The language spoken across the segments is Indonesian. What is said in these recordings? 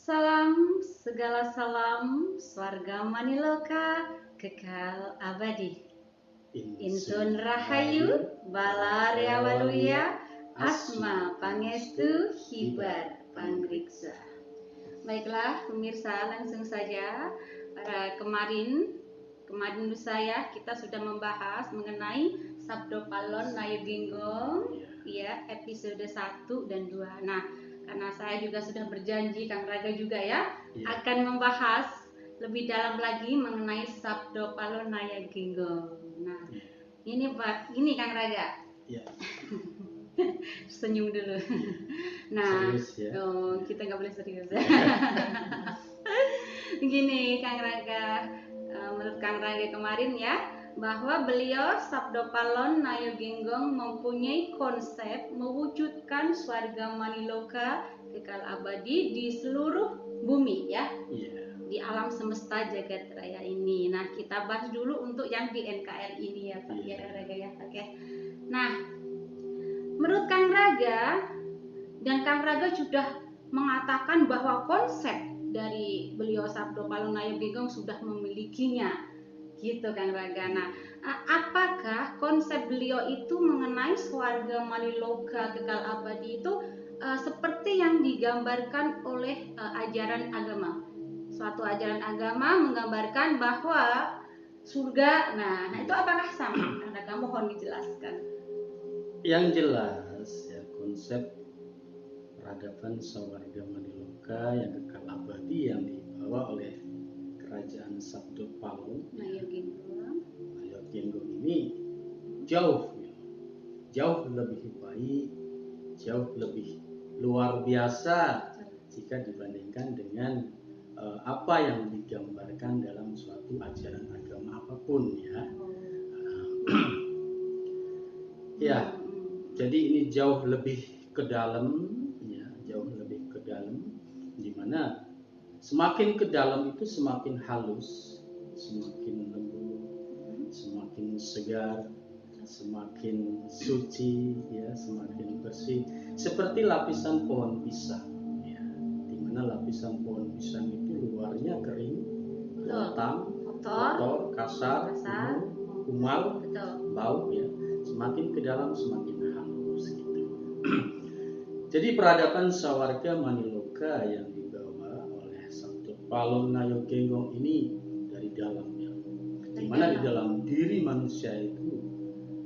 Salam, segala salam, swarga maniloka, kekal abadi. Insun rahayu, balaria waluya, asma pangestu, hibar pangriksa. Baiklah pemirsa, langsung saja. Kemarin lusa ya, kita sudah membahas mengenai Sabdo Palon Nayu Ginggong ya, episode 1 dan 2. Nah, karena saya juga sudah berjanji, Kang Raga juga ya, akan membahas lebih dalam lagi mengenai Sabdo Palon Nayu Ginggong. Nah, ini Pak, ini Kang Raga. Senyum dulu. Nah, kita nggak boleh serius. Gini Kang Raga, menurut Kang Raga kemarin ya, bahwa beliau Sabdo Palon Nayu Ginggong mempunyai konsep mewujudkan swarga maniloka kekal abadi di seluruh bumi ya, di alam semesta jagat raya ini. Nah, kita bahas dulu untuk yang di NKRI ini ya Pak ya Kang Raga ya. Oke. Nah, menurut Kang Raga, dan Kang Raga sudah mengatakan bahwa konsep dari beliau Sabdo Palon Nayu Ginggong sudah memilikinya, gitu Kang Raga. Nah, apakah konsep beliau itu mengenai swarga maniloka kekal abadi itu seperti yang digambarkan oleh ajaran agama? Suatu ajaran agama menggambarkan bahwa surga, nah itu apakah sama? Kang Raga mohon dijelaskan. Yang jelas ya, konsep peradaban swarga maniloka yang kekal abadi yang dibawa oleh kerajaan Sabdo Palon Nayu Ginggong ini jauh lebih baik, jauh lebih luar biasa jika dibandingkan dengan apa yang digambarkan dalam suatu ajaran agama apapun ya. Ya, jadi ini jauh lebih ke dalam ya, di mana semakin ke dalam itu semakin halus, semakin lembut, semakin segar, semakin suci ya, semakin bersih, seperti lapisan pohon pisang ya, di mana lapisan pohon pisang itu luarnya kering, kotor, kasar, kumal, bau ya, semakin ke dalam semakin halus gitu. Jadi peradaban swarga maniloka yang dibawa oleh Sabdo Palon Nayu Ginggong ini dari dalamnya, dimana di dalam diri manusia itu,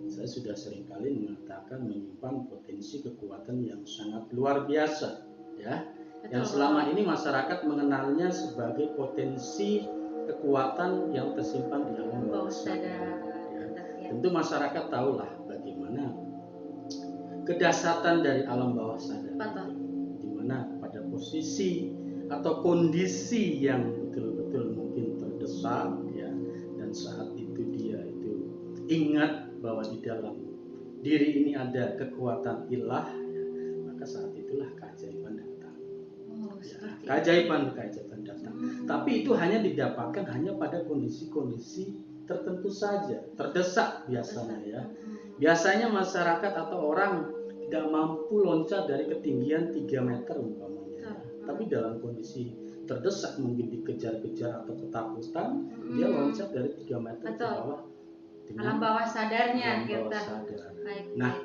saya sudah seringkali mengatakan, menyimpan potensi kekuatan yang sangat luar biasa ya. Yang selama ini masyarakat mengenalnya sebagai potensi kekuatan yang tersimpan di alam bawah sadar ya. Tentu masyarakat tahulah bagaimana kedasatan dari alam bawah sadar, di mana pada posisi atau kondisi yang betul-betul mungkin terdesak ya, dan saat itu dia itu ingat bahwa di dalam diri ini ada kekuatan ilah ya, maka saat itulah keajaiban datang. Keajaiban datang. Tapi itu hanya didapatkan hanya pada kondisi-kondisi tertentu saja, terdesak biasanya ya. Biasanya masyarakat atau orang tidak mampu loncat dari ketinggian 3 meter umpamanya, tapi dalam kondisi terdesak, mungkin dikejar-kejar atau ketakutan, dia loncat dari 3 meter ke bawah dengan alam bawah sadarnya alam bawah sadar. Baik. Nah,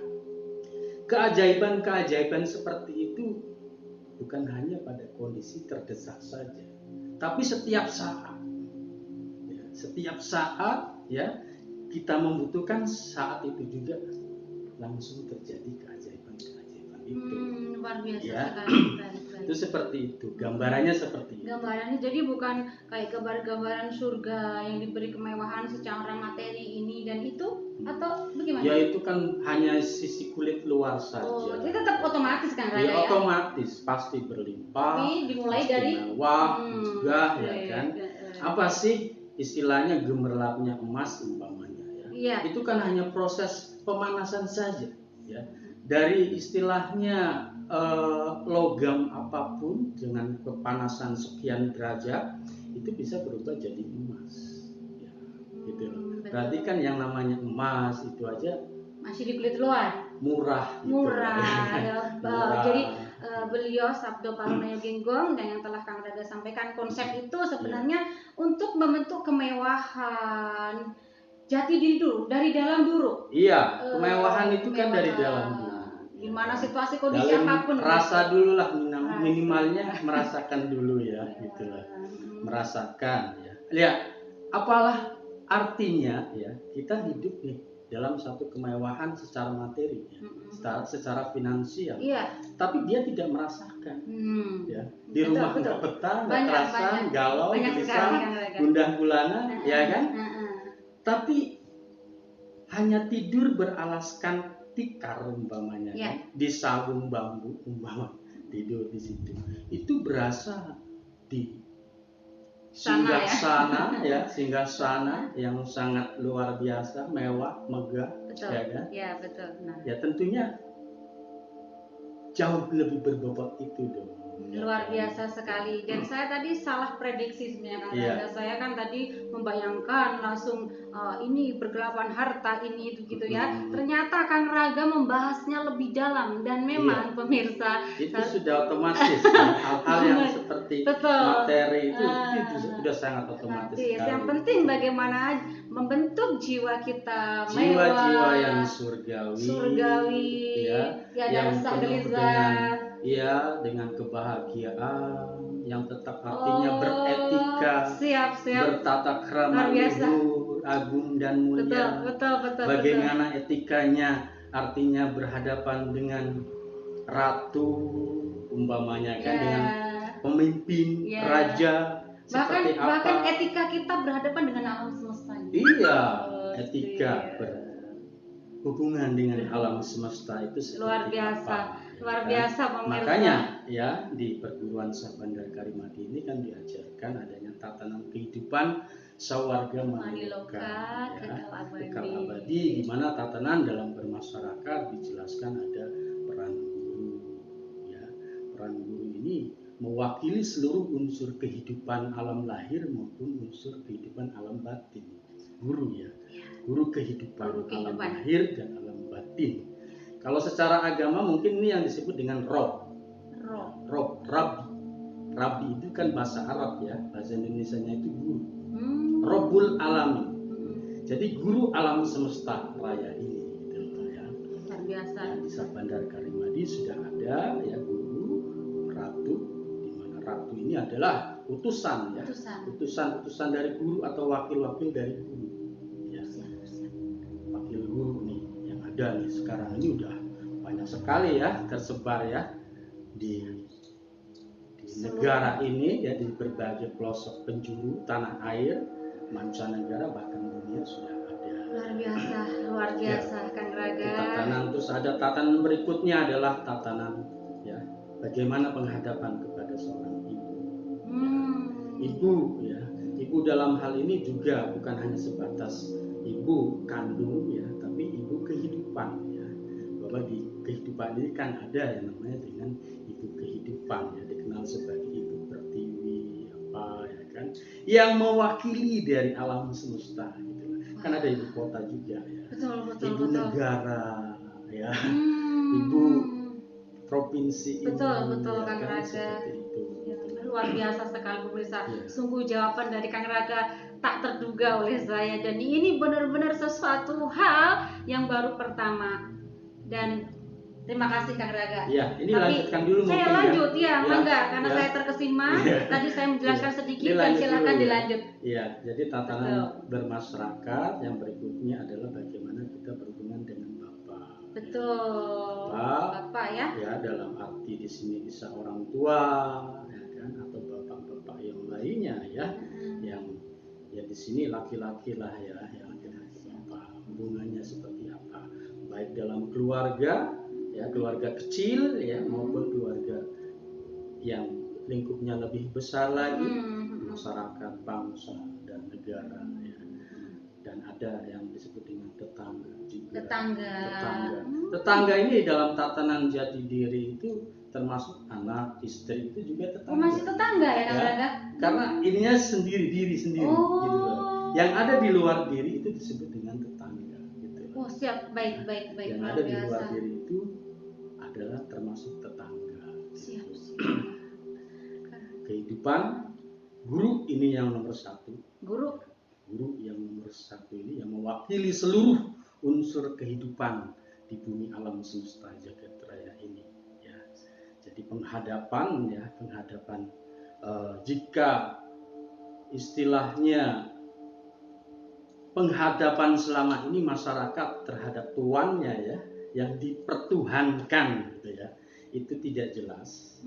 keajaiban seperti itu bukan hanya pada kondisi terdesak saja, tapi setiap saat ya, kita membutuhkan, saat itu juga langsung terjadi keajaiban itu. Luar biasa ya. sekali. Itu seperti itu, gambarannya seperti itu. Gambarannya jadi bukan kayak gambaran surga yang diberi kemewahan secara materi ini dan itu, atau bagaimana? Ya itu kan hanya sisi kulit luar saja. Oh, jadi tetap otomatis kan Raya ya? Otomatis, pasti berlimpah. Tapi dimulai pasti dari mewah juga ya kan. Apa sih istilahnya, gemerlapnya emas umpamanya ya. Itu kan hanya proses pemanasan saja ya. Dari istilahnya logam apapun dengan kepanasan sekian derajat itu bisa berubah jadi emas ya, gitu loh. Berarti kan yang namanya emas itu aja masih di kulit luar murah gitu. Murah. Jadi beliau Sabdo Palonayo Genggong dan yang telah Kang Raga sampaikan, konsep itu sebenarnya untuk membentuk kemewahan jati diri dulu, dari dalam dulu. Iya, kemewahan itu kan dari dalam dulu. Gimana situasi kondisi dalam apapun. rasa dulu lah, minimalnya merasakan dulu ya, gitulah. Merasakan ya. Ya, apalah artinya ya kita hidup nih dalam satu kemewahan secara materi ya, secara finansial. Iya. Tapi dia tidak merasakan. Ya. Di Betul, rumah betul. nggak betah, nggak kerasan, galau, gelisah, gundah gulana, ya kan? Tapi hanya tidur beralaskan tikar umpamanya, ya. Kan? Di sabung bambu umpama tidur di situ. Itu berasa di singgah sana ya, singgah sana yang sangat luar biasa, mewah, megah, betul. Ya kan? Ya, betul. Nah. Ya tentunya jauh lebih berbobot itu dong. Luar biasa sekali. Dan saya tadi salah prediksi sebenarnya Kang Raga. Saya kan tadi membayangkan langsung ini pergelapan harta ini itu gitu ya. Ternyata Kang Raga membahasnya lebih dalam dan memang pemirsa itu sudah otomatis ya. Hal-hal yang seperti materi itu sudah sangat otomatis sekali. Yang penting bagaimana membentuk jiwa kita jiwa-jiwa yang surgawi ya, yang rasa gelisah. Iya, dengan kebahagiaan yang tetap artinya beretika, bertata krama luhur, agung dan mulia. Betul. Bagaimana etikanya, artinya berhadapan dengan ratu, umpamanya kan, dengan pemimpin, raja. Bahkan etika kita berhadapan dengan alam semesta. Iya, etika berhubungan dengan alam semesta itu luar biasa. Luar biasa pemirsa. Makanya ya di perguruan Syah Bandar Karimadi ini kan diajarkan adanya tatanan kehidupan sawarga maniloka, kekal abadi, di mana tatanan dalam bermasyarakat dijelaskan ada peran guru. Ya, peran guru ini mewakili seluruh unsur kehidupan alam lahir maupun unsur kehidupan alam batin. Guru ya, guru kehidupan alam lahir dan alam batin. Kalau secara agama mungkin ini yang disebut dengan Rob, Rabbi itu kan bahasa Arab ya, bahasa Indonesianya itu guru. Robul Alamin. Jadi guru alam semesta raya ini, gitu ya. Luar biasa. Di Syah Bandar Karimadi sudah ada ya guru, ratu, di mana ratu ini adalah utusan ya, utusan dari guru atau wakil-wakil dari guru. Ya. Wakil guru nih yang ada nih sekarang ini udah banyak sekali ya tersebar ya di negara ini ya, di berbagai pelosok penjuru tanah air, mancanegara bahkan dunia sudah ada. Luar biasa Kang Raga. Tatanan, terus ada tatanan berikutnya adalah tatanan ya bagaimana penghadapan kepada seorang ibu. Ibu ya, ibu dalam hal ini juga bukan hanya sebatas ibu kandung ya, tapi ibu kehidupan ya. Bahwa di kehidupan ini kan ada yang namanya dengan ibu kehidupan ya, dikenal sebagai ibu pertiwi apa ya kan, yang mewakili dari alam semesta gitu. Kan ada ibu kota juga ya, ibu negara ya, ibu provinsi, betul Kang Raga. Luar biasa sekali pemirsa. Sungguh jawaban dari Kang Raga tak terduga oleh saya, dan ini benar-benar sesuatu hal yang baru pertama. Dan terima kasih Kang Raga. Ya, ini lanjutkan dulu saya mungkin lanjut ya, mangga karena ya. saya terkesima. Tadi saya menjelaskan sedikit dan silakan dilanjut. Iya, jadi tatanan bermasyarakat yang berikutnya adalah bagaimana kita berhubungan dengan Bapak. Betul. Bapak ya. Ya, dalam arti di sini bisa orang tua ya kan, atau bapak-bapak yang lainnya ya. Yang ya di sini laki-laki lah ya, yang laki-laki apa hubungannya seperti apa, baik dalam keluarga ya, keluarga kecil ya, maupun keluarga yang lingkupnya lebih besar lagi, masyarakat, bangsa dan negara ya. Dan ada yang disebut dengan tetangga juga. Tetangga ini dalam tatanan jati diri itu termasuk anak, istri itu juga tetangga. Masih tetangga ya Kang Raga? Karena ininya diri sendiri gitu loh. Yang ada di luar diri itu disebut dengan tetangga gitu. Oh siap, baik. Yang ada di luar diri itu adalah termasuk tetangga. kehidupan. Guru ini yang nomor satu. Guru Yang nomor satu ini yang mewakili seluruh unsur kehidupan di bumi alam semesta jagat raya ini. Ya. Jadi penghadapan jika istilahnya penghadapan selama ini masyarakat terhadap tuannya ya, yang dipertuhankan gitu ya, itu tidak jelas.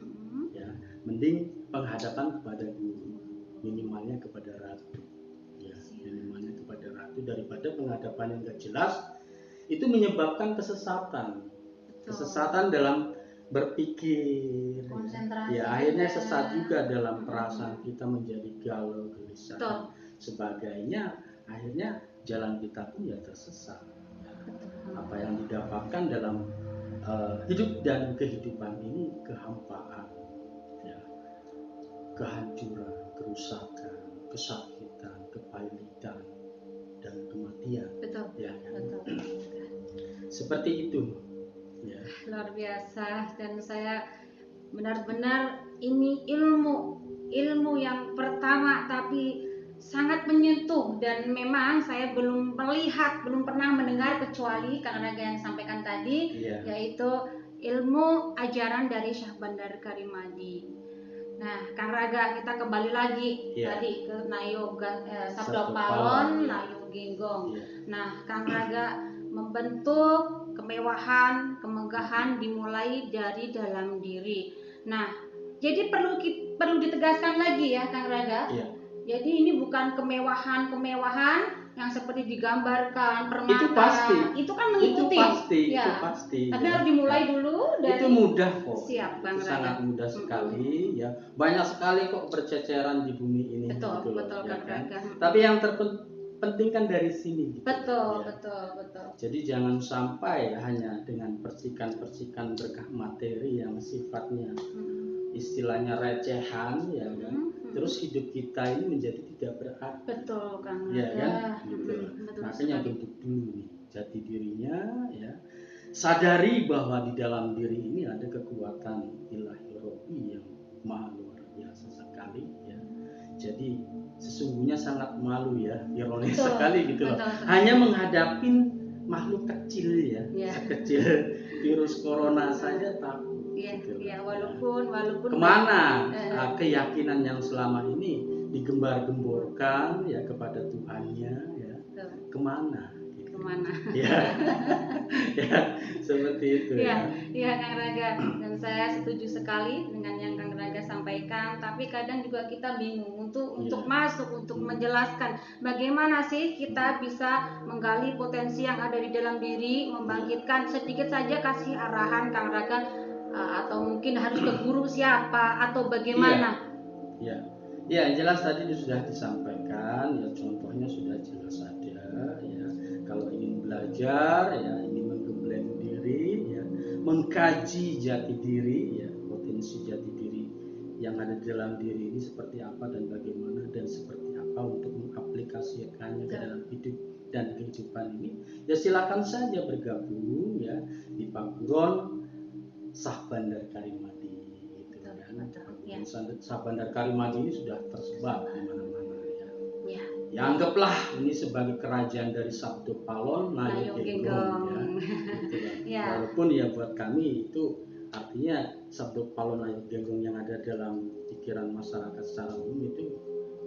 Ya, mending penghadapan kepada guru, minimalnya kepada ratu. Ya, minimalnya kepada ratu daripada penghadapan yang gak jelas, itu menyebabkan kesesatan. Kesesatan dalam berpikir. Konsentrasi. Ya, akhirnya sesat juga dalam perasaan kita, menjadi galau, gelisah, dan sebagainya. Akhirnya jalan kita pun ya tersesat. Apa yang didapatkan dalam hidup dan kehidupan ini kehampaan, ya, kehancuran, kerusakan, kesakitan, kepailitan, dan kematian. Betul. Ya, kan? Betul. Seperti itu. Ya. Luar biasa, dan saya benar-benar ini ilmu yang pertama tapi sangat menyentuh, dan memang saya belum pernah mendengar kecuali Kang Raga yang sampaikan tadi, yaitu ilmu ajaran dari Syekh Bandar Karimadi. Nah, Kang Raga, kita kembali lagi tadi ke Sabdo Palon Nayo Genggong. Nah, Kang Raga membentuk kemewahan, kemegahan dimulai dari dalam diri. Nah, jadi perlu ditegaskan lagi ya Kang Raga. Jadi ini bukan kemewahan yang seperti digambarkan permata. Itu pasti. Itu kan mengikuti. Itu pasti. Tapi harus dimulai dulu dari. Itu mudah kok. Siap, Kang Raga. Sangat mudah sekali ya. Banyak sekali kok berceceran di bumi ini. Betul Kang Raga. Tapi yang terpenting kan dari sini. Gitu, betul. Jadi jangan sampai hanya dengan percikan-percikan berkah materi yang sifatnya istilahnya recehan ya kan. Terus hidup kita ini menjadi tidak berarti. Betul Kang Raga. Ya kan? Gitu. Makanya bentuk dulu nih jati dirinya ya. Sadari bahwa di dalam diri ini ada kekuatan ilahi robi yang maha luar biasa sekali ya. Jadi sesungguhnya sangat malu ya, ironis sekali gitu loh. Hanya menghadapi makhluk kecil ya. Sekecil virus corona saja takut. Iya, walaupun kemana keyakinan yang selama ini digembar-gemborkan ya kepada Tuhannya ya, kemana ya, seperti itu ya Kang Raga, dan saya setuju sekali dengan yang Kang Raga sampaikan. Tapi kadang juga kita bingung untuk masuk, untuk menjelaskan bagaimana sih kita bisa menggali potensi yang ada di dalam diri, membangkitkan. Sedikit saja kasih arahan Kang Raga, atau mungkin harus ke guru siapa atau bagaimana? Ya, jelas tadi sudah disampaikan ya, contohnya sudah jelas ada ya. Kalau ingin belajar ya, ingin menggembleng diri ya, mengkaji jati diri ya, potensi jati diri yang ada di dalam diri ini seperti apa dan bagaimana, dan seperti apa untuk mengaplikasikannya ke dalam hidup dan kehidupan ini, ya silakan saja bergabung ya di Paguron Syekh Bandar Karimadi gitu kan. Syekh Bandar Karimadi ini sudah tersebar di mana-mana ya. Ya anggaplah ini sebagai kerajaan dari Sabdo Palon Nayo Genggong ya. Gitu kan. Walaupun ya buat kami itu artinya Sabdo Palon Nayo Genggong yang ada dalam pikiran masyarakat secara umum itu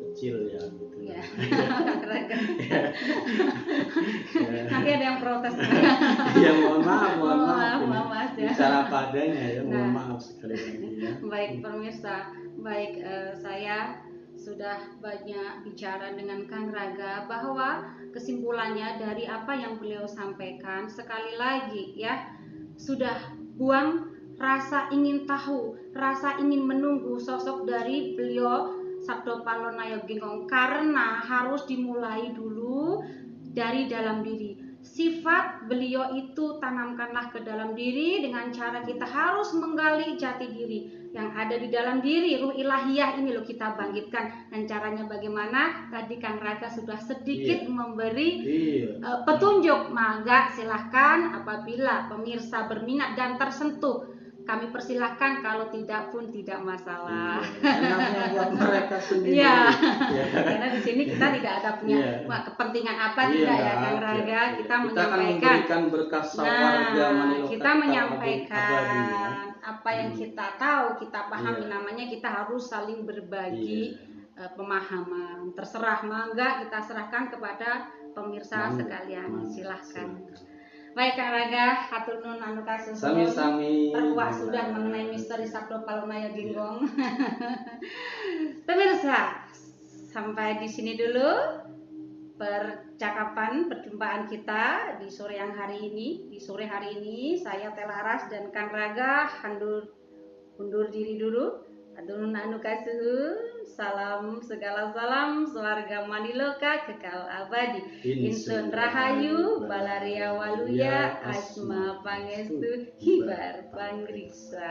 kecil ya gitu. Nanti ada yang protes. Ya mohon maaf ya. Bicara padanya ya, mohon maaf sekali lagi ya. Baik pemirsa, saya sudah banyak bicara dengan Kang Raga, bahwa kesimpulannya dari apa yang beliau sampaikan sekali lagi ya, sudah buang rasa ingin tahu, rasa ingin menunggu sosok dari beliau Sabdo Palon Nayo Genggong, karena harus dimulai dulu dari dalam diri. Sifat beliau itu tanamkanlah ke dalam diri dengan cara kita harus menggali jati diri yang ada di dalam diri. Ruh ilahiyah ini loh kita bangkitkan, dan caranya bagaimana tadi Kang Raga sudah sedikit memberi petunjuk. Maka silahkan apabila pemirsa berminat dan tersentuh kami persilahkan, kalau tidak pun tidak masalah. Enaknya buat mereka sendiri. Iya. Ya. Karena di sini kita tidak ada punya Iya. kepentingan apa, Iya, tidak ya Kang iya, Raga. iya. Kita akan menyampaikan. memberikan berkas warga Maniloka Kita abadi, menyampaikan ya. apa yang kita tahu, kita pahami. Iya. Namanya kita harus saling berbagi Iya. pemahaman. Terserah, mangga kita serahkan kepada pemirsa sekalian. Silahkan. Baik Kang Raga, hatur nuhun anu kasusun. Sami-sami. Terpuas sudah mengenai misteri Sabdo Palon Nayoginggong. Pemirsa, sampai di sini dulu perjumpaan kita di sore hari ini. Saya Telaras dan Kang Raga undur diri dulu. Hatur nuhun anu kasuhun. Salam segala salam swarga Maniloka kekal abadi. Insun rahayu balaria waluya asma pangestu hibar pangriksa.